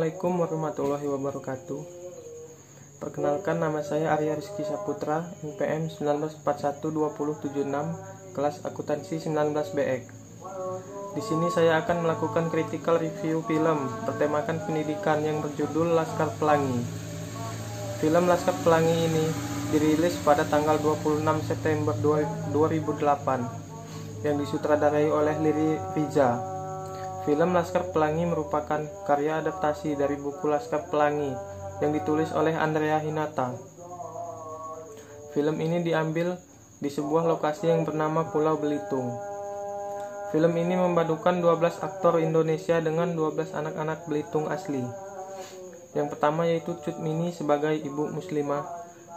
Assalamualaikum warahmatullahi wabarakatuh. Perkenalkan, nama saya Arya Rizky Saputra, NPM 19412076, kelas akuntansi 19BX. Di sini saya akan melakukan critical review film bertemakan pendidikan yang berjudul Laskar Pelangi. Film Laskar Pelangi ini dirilis pada tanggal 26 September 2008 yang disutradarai oleh Riri Riza. Film Laskar Pelangi merupakan karya adaptasi dari buku Laskar Pelangi yang ditulis oleh Andrea Hinata. Film ini diambil di sebuah lokasi yang bernama Pulau Belitung. Film ini memadukan 12 aktor Indonesia dengan 12 anak-anak Belitung asli. Yang pertama yaitu Cut Mini sebagai Ibu Muslimah,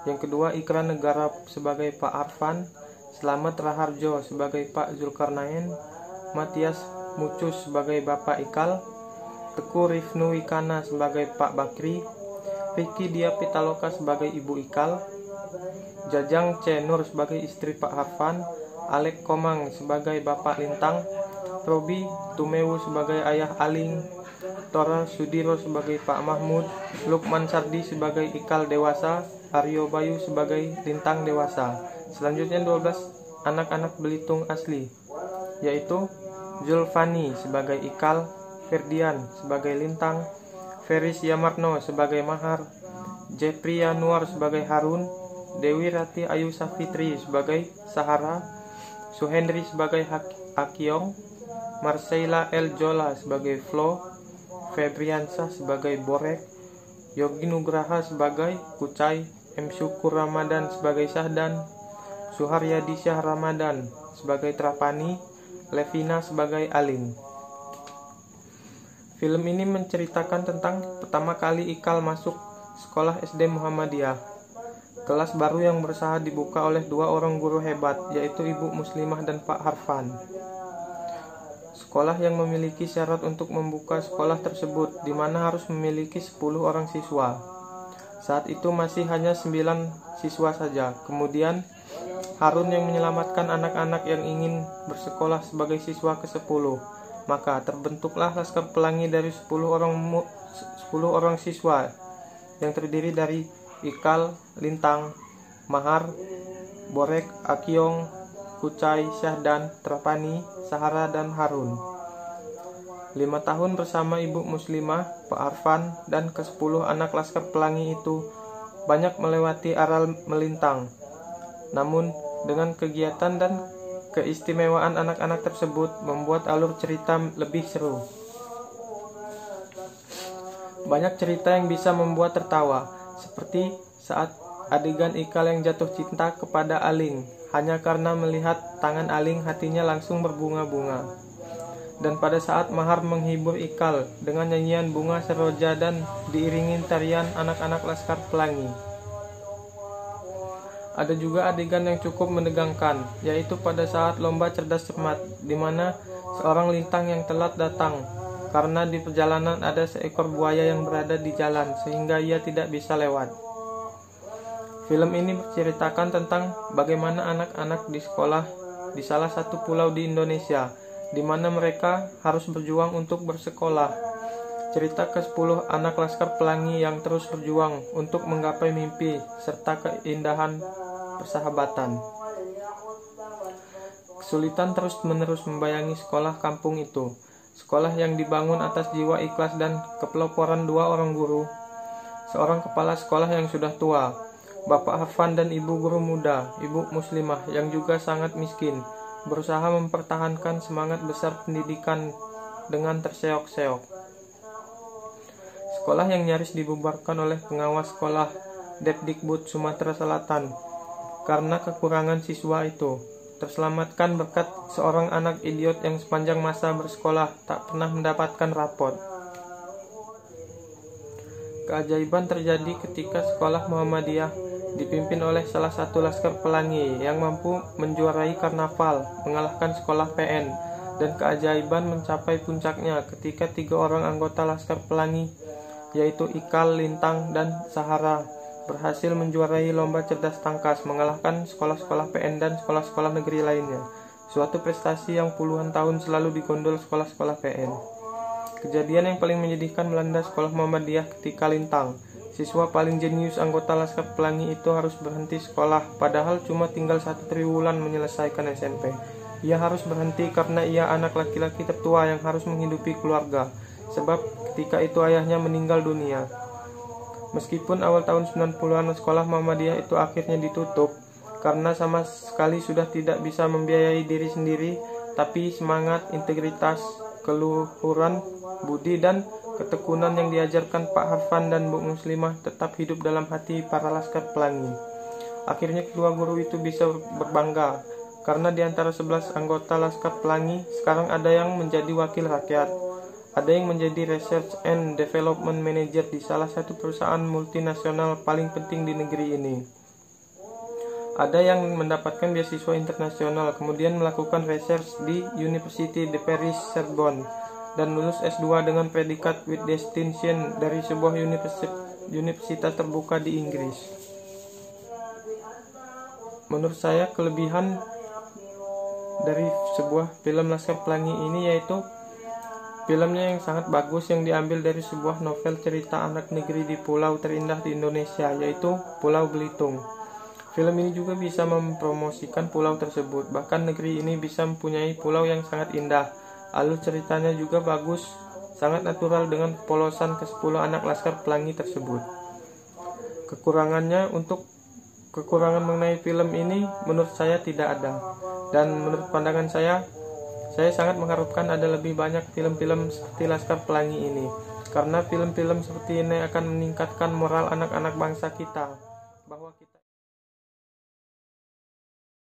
yang kedua Ikra Negara sebagai Pak Arfan, Slamet Raharjo sebagai Pak Zulkarnain, Matias Mucus sebagai Bapak Ikal, Teku Rifnu Wikana sebagai Pak Bakri, Vicky Dia Pitaloka sebagai Ibu Ikal, Jajang C. Nur sebagai istri Pak Harfan, Alek Komang sebagai Bapak Lintang, Robi Tumewu sebagai Ayah Aling, Tora Sudiro sebagai Pak Mahmud, Lukman Sardi sebagai Ikal Dewasa, Aryo Bayu sebagai Lintang Dewasa. Selanjutnya 12 anak-anak Belitung asli, yaitu Zulfani sebagai Ikal, Ferdian sebagai Lintang, Feris Yamarno sebagai Mahar, Jeffrey Yanuar sebagai Harun, Dewi Rati Ayu Safitri sebagai Sahara, Suhendri sebagai Akiong, Marcella El Jola sebagai Flo, Febriansa sebagai Borek, Yogi Nugraha sebagai Kucai, M. Syukur Ramadan sebagai Sahdan, Suharyadi Syah Ramadan sebagai Trapani, Levina sebagai Aling. Film ini menceritakan tentang pertama kali Ikal masuk sekolah SD Muhammadiyah. Kelas baru yang berusaha dibuka oleh dua orang guru hebat, yaitu Ibu Muslimah dan Pak Harfan. Sekolah yang memiliki syarat untuk membuka sekolah tersebut, di mana harus memiliki 10 orang siswa. Saat itu masih hanya 9 siswa saja. Kemudian Harun yang menyelamatkan anak-anak yang ingin bersekolah sebagai siswa ke-10. Maka terbentuklah Laskar Pelangi dari 10 orang siswa yang terdiri dari Ikal, Lintang, Mahar, Borek, Akiong, Kucai, Syahdan, Trapani, Sahara, dan Harun. 5 tahun bersama Ibu Muslimah, Pak Arfan, dan ke-10 anak Laskar Pelangi itu banyak melewati aral melintang. Namun dengan kegiatan dan keistimewaan anak-anak tersebut membuat alur cerita lebih seru. Banyak cerita yang bisa membuat tertawa, seperti saat adegan Ikal yang jatuh cinta kepada Aling hanya karena melihat tangan Aling, hatinya langsung berbunga-bunga. Dan pada saat Mahar menghibur Ikal dengan nyanyian bunga seroja dan diiringi tarian anak-anak Laskar Pelangi. Ada juga adegan yang cukup menegangkan, yaitu pada saat lomba cerdas cermat, di mana seorang lintang yang telat datang karena di perjalanan ada seekor buaya yang berada di jalan sehingga ia tidak bisa lewat. Film ini menceritakan tentang bagaimana anak-anak di sekolah di salah satu pulau di Indonesia, di mana mereka harus berjuang untuk bersekolah. Cerita ke-10 anak Laskar Pelangi yang terus berjuang untuk menggapai mimpi serta keindahan persahabatan. Kesulitan terus-menerus membayangi sekolah kampung itu. Sekolah yang dibangun atas jiwa ikhlas dan kepeloporan 2 orang guru. Seorang kepala sekolah yang sudah tua, Bapak Harfan, dan ibu guru muda, Ibu Muslimah yang juga sangat miskin, berusaha mempertahankan semangat besar pendidikan dengan terseok-seok. Sekolah yang nyaris dibubarkan oleh pengawas sekolah Depdikbud Sumatera Selatan karena kekurangan siswa itu terselamatkan berkat seorang anak idiot yang sepanjang masa bersekolah tak pernah mendapatkan rapot. Keajaiban terjadi ketika sekolah Muhammadiyah dipimpin oleh salah satu Laskar Pelangi yang mampu menjuarai karnaval, mengalahkan sekolah PN, dan keajaiban mencapai puncaknya ketika 3 orang anggota Laskar Pelangi, yaitu Ikal, Lintang, dan Sahara, berhasil menjuarai lomba cerdas tangkas, mengalahkan sekolah-sekolah PN dan sekolah-sekolah negeri lainnya. Suatu prestasi yang puluhan tahun selalu digondol sekolah-sekolah PN. Kejadian yang paling menyedihkan melanda sekolah Muhammadiyah ketika Lintang, siswa paling jenius anggota Laskar Pelangi itu harus berhenti sekolah, padahal cuma tinggal 1 triwulan menyelesaikan SMP. Ia harus berhenti karena ia anak laki-laki tertua yang harus menghidupi keluarga, sebab ketika itu ayahnya meninggal dunia. Meskipun awal tahun 90-an sekolah Muhammadiyah itu akhirnya ditutup, karena sama sekali sudah tidak bisa membiayai diri sendiri, tapi semangat, integritas, keluhuran, budi, dan ketekunan yang diajarkan Pak Harfan dan Bu Muslimah tetap hidup dalam hati para Laskar Pelangi. Akhirnya kedua guru itu bisa berbangga, karena di antara 11 anggota Laskar Pelangi, sekarang ada yang menjadi wakil rakyat, ada yang menjadi Research and Development Manager di salah satu perusahaan multinasional paling penting di negeri ini. Ada yang mendapatkan beasiswa internasional, kemudian melakukan research di University de Paris Sorbonne, dan lulus S2 dengan predikat with distinction dari sebuah universitas terbuka di Inggris. Menurut saya, kelebihan dari sebuah film Laskar Pelangi ini yaitu filmnya yang sangat bagus, yang diambil dari sebuah novel cerita anak negeri di pulau terindah di Indonesia, yaitu Pulau Belitung. Film ini juga bisa mempromosikan pulau tersebut, bahkan negeri ini bisa mempunyai pulau yang sangat indah. Alur ceritanya juga bagus, sangat natural dengan polosan ke-10 anak Laskar Pelangi tersebut. Kekurangan mengenai film ini menurut saya tidak ada, dan menurut pandangan saya sangat mengharapkan ada lebih banyak film-film seperti Laskar Pelangi ini, karena film-film seperti ini akan meningkatkan moral anak-anak bangsa kita, bahwa